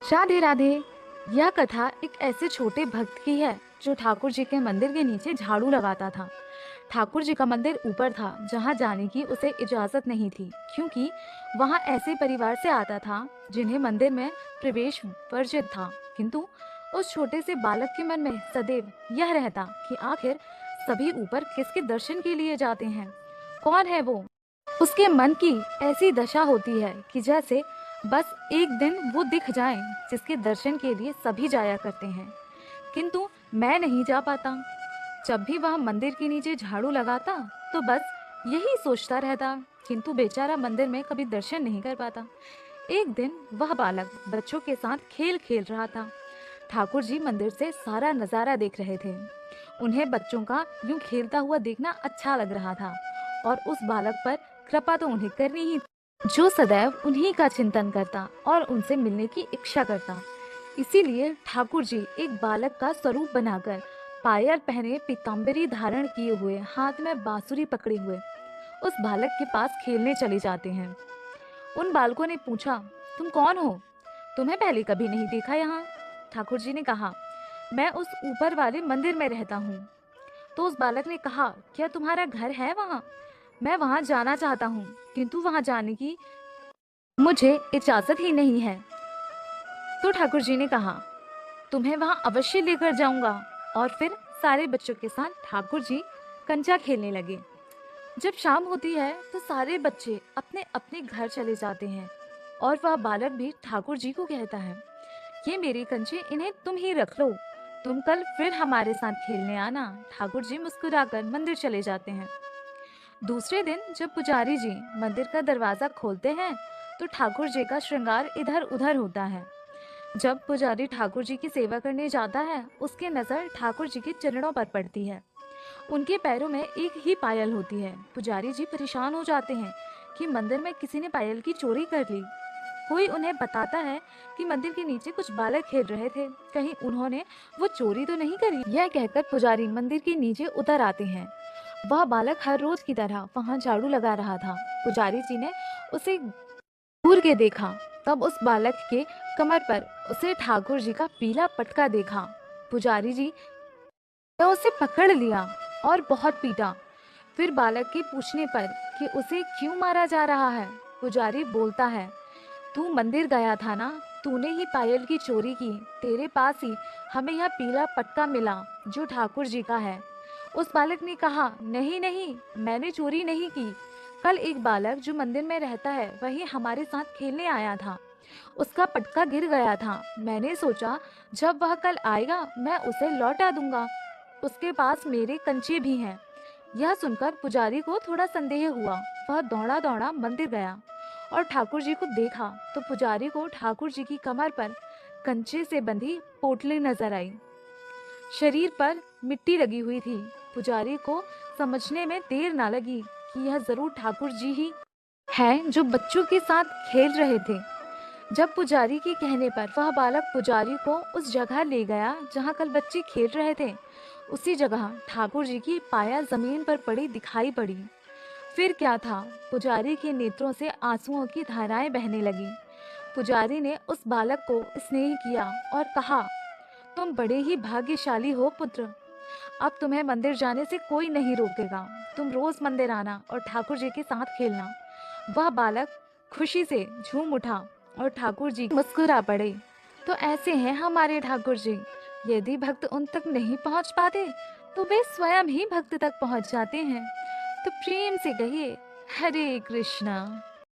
राधे राधे। यह कथा एक ऐसे छोटे भक्त की है जो ठाकुर जी के मंदिर के नीचे झाड़ू लगाता था। ठाकुर जी का मंदिर ऊपर था जहाँ जाने की उसे इजाजत नहीं थी, क्योंकि वहाँ ऐसे परिवार से आता था जिन्हें मंदिर में प्रवेश वर्जित था। किंतु उस छोटे से बालक के मन में सदैव यह रहता कि आखिर सभी ऊपर किसके दर्शन के लिए जाते हैं, कौन है वो। उसके मन की ऐसी दशा होती है कि जैसे बस एक दिन वो दिख जाएं जिसके दर्शन के लिए सभी जाया करते हैं, किंतु मैं नहीं जा पाता। जब भी वह मंदिर के नीचे झाड़ू लगाता तो बस यही सोचता रहता, किंतु बेचारा मंदिर में कभी दर्शन नहीं कर पाता। एक दिन वह बालक बच्चों के साथ खेल खेल रहा था। ठाकुर जी मंदिर से सारा नजारा देख रहे थे। उन्हें बच्चों का यूं खेलता हुआ देखना अच्छा लग रहा था और उस बालक पर कृपा तो उन्हें करनी ही थी, जो सदैव उन्हीं का चिंतन करता और उनसे मिलने की इच्छा करता। इसीलिए ठाकुर जी एक बालक का स्वरूप बनाकर पायल पहने, पीताम्बरी धारण किए हुए, हाथ में बांसुरी पकड़े हुए उस बालक के पास खेलने चले जाते हैं। उन बालकों ने पूछा, तुम कौन हो? तुम्हें पहले कभी नहीं देखा यहाँ। ठाकुर जी ने कहा, मैं उस ऊपर वाले मंदिर में रहता हूँ। तो उस बालक ने कहा, क्या तुम्हारा घर है वहाँ? मैं वहाँ जाना चाहता हूँ, किंतु वहाँ जाने की मुझे इजाजत ही नहीं है। तो ठाकुर जी ने कहा, तुम्हें वहाँ अवश्य लेकर जाऊंगा। और फिर सारे बच्चों के साथ ठाकुर जी कंचा खेलने लगे। जब शाम होती है तो सारे बच्चे अपने अपने घर चले जाते हैं और वह बालक भी ठाकुर जी को कहता है, ये मेरे कंचे, इन्हें तुम ही रख लो, तुम कल फिर हमारे साथ खेलने आना। ठाकुर जी मुस्कुराकर मंदिर चले जाते हैं। दूसरे दिन जब पुजारी जी मंदिर का दरवाजा खोलते हैं तो ठाकुर जी का श्रृंगार इधर उधर होता है। जब पुजारी ठाकुर जी की सेवा करने जाता है, उसकी नजर ठाकुर जी के चरणों पर पड़ती है। उनके पैरों में एक ही पायल होती है। पुजारी जी परेशान हो जाते हैं कि मंदिर में किसी ने पायल की चोरी कर ली। कोई उन्हें बताता है कि मंदिर के नीचे कुछ बालक खेल रहे थे, कहीं उन्होंने वो चोरी तो नहीं करी। यह कहकर पुजारी मंदिर के नीचे उतर आते हैं। वह बालक हर रोज की तरह वहां झाड़ू लगा रहा था। पुजारी जी ने उसे घूर के देखा, तब उस बालक के कमर पर उसे ठाकुर जी का पीला पटका देखा। पुजारी जी ने उसे पकड़ लिया और बहुत पीटा। फिर बालक के पूछने पर कि उसे क्यों मारा जा रहा है, पुजारी बोलता है, तू मंदिर गया था ना, तूने ही पायल की चोरी की, तेरे पास ही हमें यह पीला पटका मिला जो ठाकुर जी का है। उस बालक ने कहा, नहीं नहीं, मैंने चोरी नहीं की। कल एक बालक जो मंदिर में रहता है वही हमारे साथ खेलने आया था, उसका पटका गिर गया था। मैंने सोचा जब वह कल आएगा मैं उसे लौटा दूंगा, उसके पास मेरे कंचे भी हैं। यह सुनकर पुजारी को थोड़ा संदेह हुआ। वह दौड़ा दौड़ा मंदिर गया और ठाकुर जी को देखा तो पुजारी को ठाकुर जी की कमर पर कंचे से बंधी पोटली नजर आई। शरीर पर मिट्टी लगी हुई थी। पुजारी को समझने में देर ना लगी कि यह जरूर ठाकुर जी ही है जो बच्चों के साथ खेल रहे थे। जब पुजारी के कहने पर वह बालक पुजारी को उस जगह ले गया जहाँ कल बच्चे खेल रहे थे, उसी जगह ठाकुर जी की पाया जमीन पर पड़ी दिखाई पड़ी। फिर क्या था, पुजारी के नेत्रों से आंसुओं की धाराएं बहने लगी। पुजारी ने उस बालक को स्नेह किया और कहा, तुम बड़े ही भाग्यशाली हो पुत्र, अब तुम्हें मंदिर जाने से कोई नहीं रोकेगा। तुम रोज मंदिर आना और ठाकुर जी के साथ खेलना। वह बालक खुशी से झूम उठा और ठाकुर जी मुस्कुरा पड़े। तो ऐसे हैं हमारे ठाकुर जी, यदि भक्त उन तक नहीं पहुंच पाते तो वे स्वयं ही भक्त तक पहुंच जाते हैं। तो प्रेम से कहिए, हरे कृष्णा।